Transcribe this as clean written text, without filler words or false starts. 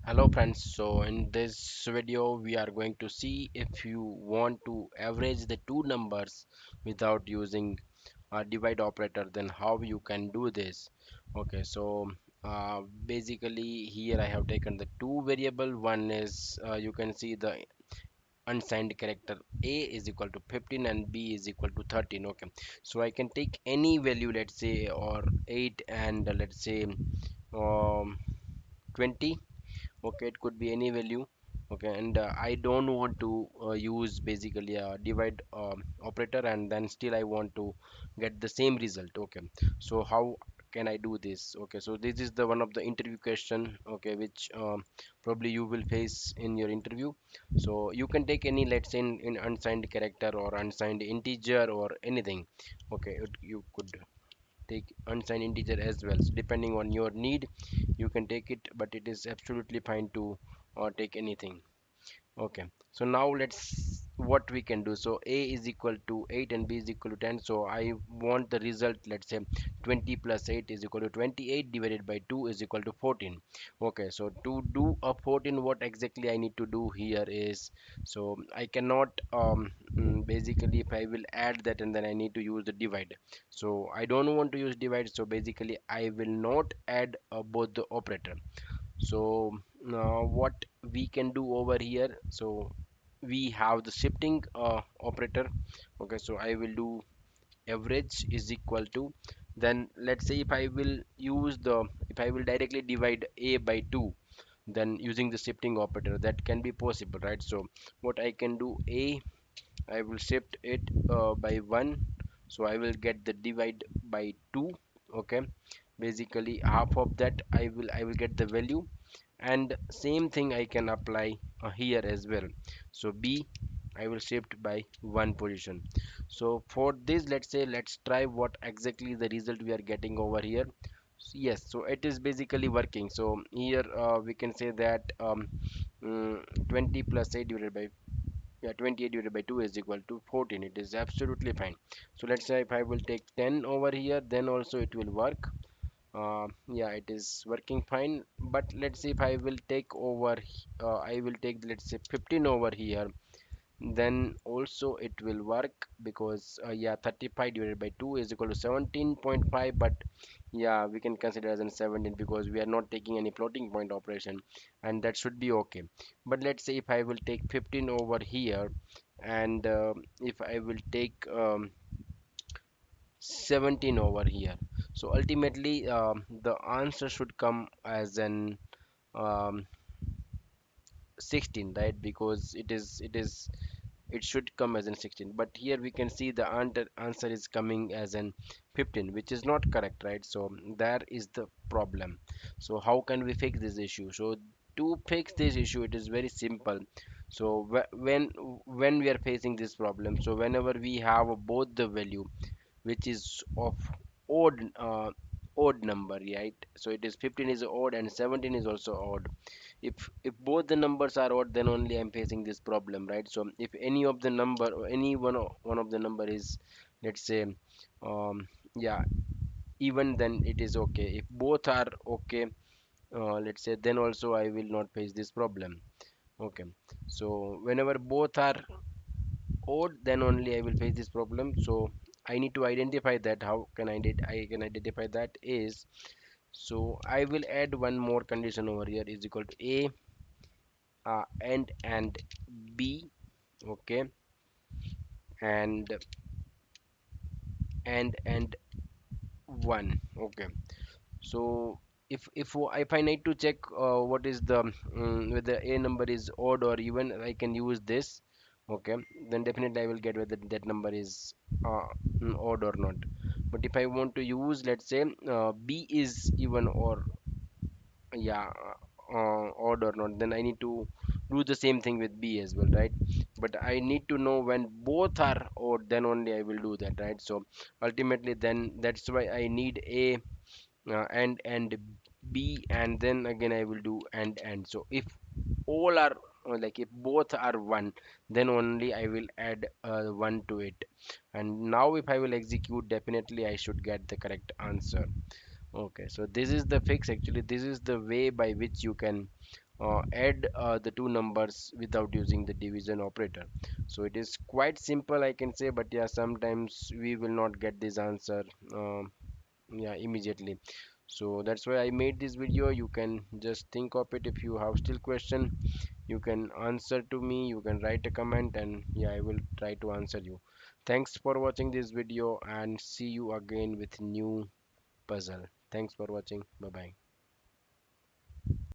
Hello friends, so in this video we are going to see if you want to average the two numbers without using a divide operator, then how you can do this. Okay, so basically here I have taken the two variable. One is you can see the unsigned character a is equal to 15 and b is equal to 13. Okay, so I can take any value, let's say, or 8 and let's say um, 20. Okay, it could be any value. Okay, and I don't want to use basically a divide operator, and then still I want to get the same result. Okay, so how can I do this? Okay, so this is the one of the interview question, okay, which probably you will face in your interview. So you can take any, let's say, in unsigned character or unsigned integer or anything. Okay, you could take unsigned integer as well, so depending on your need you can take it, but it is absolutely fine to take anything. Okay, so now let's what we can do. So a is equal to 8 and b is equal to 10. So I want the result, let's say 20 plus 8 is equal to 28 divided by 2 is equal to 14. Okay, so to do a 14, what exactly I need to do here is, so I cannot basically if I will add that and then I need to use the divide. So I don't want to use divide, so basically I will not add both the operator. So now what we can do over here, so we have the shifting operator. Okay, so I will do average is equal to, then let's say if I will directly divide a by 2, then using the shifting operator that can be possible, right? So what I can do, a I will shift it by 1, so I will get the divide by 2. Okay, basically half of that I will get the value, and same thing I can apply here as well. So b I will shift by one position. So for this, let's say, let's try what exactly the result we are getting over here. Yes, so it is basically working. So here we can say that 20 plus 8 divided by, yeah, 28 divided by 2 is equal to 14. It is absolutely fine. So let's say if I will take 10 over here, then also it will work. Yeah, it is working fine. But let's see if I will take over I will take, let's say, 15 over here, then also it will work, because yeah, 35 divided by 2 is equal to 17.5. But yeah, we can consider as in 17 because we are not taking any floating point operation, and that should be okay. But let's say if I will take 15 over here, and if I will take 17 over here, so ultimately the answer should come as an um, 16, right? Because it should come as an 16, but here we can see the answer is coming as an 15, which is not correct, right? So there is the problem. So how can we fix this issue? So to fix this issue, it is very simple. So when we are facing this problem, so whenever we have both the value which is of odd number, right? So it is 15 is odd and 17 is also odd. If both the numbers are odd, then only I'm facing this problem, right? So if any of the number or any one of the number is, let's say, yeah, even, then it is okay. If both are okay, let's say, then also I will not face this problem. Okay, so whenever both are odd, then only I will face this problem. So I need to identify that. How can I can identify that is, so I will add one more condition over here is equal to a and b. Okay, and and 1. Okay, so if I need to check what is the whether a number is odd or even, I can use this. Okay, then definitely I will get whether that number is odd or not. But if I want to use, let's say, b is even or, yeah, odd or not, then I need to do the same thing with b as well, right? But I need to know when both are odd, then only I will do that, right? So ultimately, then that's why I need a and b, and then again I will do and. So if all are like if both are 1, then only I will add 1 to it. And now if I will execute, definitely I should get the correct answer. Okay, so this is the fix. Actually, this is the way by which you can add the two numbers without using the division operator. So it is quite simple, I can say, but yeah, sometimes we will not get this answer yeah, immediately. So that's why I made this video. You can just think of it. If you have still question, you can answer to me, you can write a comment, and yeah, I will try to answer you. Thanks for watching this video, and see you again with new puzzle. Thanks for watching. Bye bye.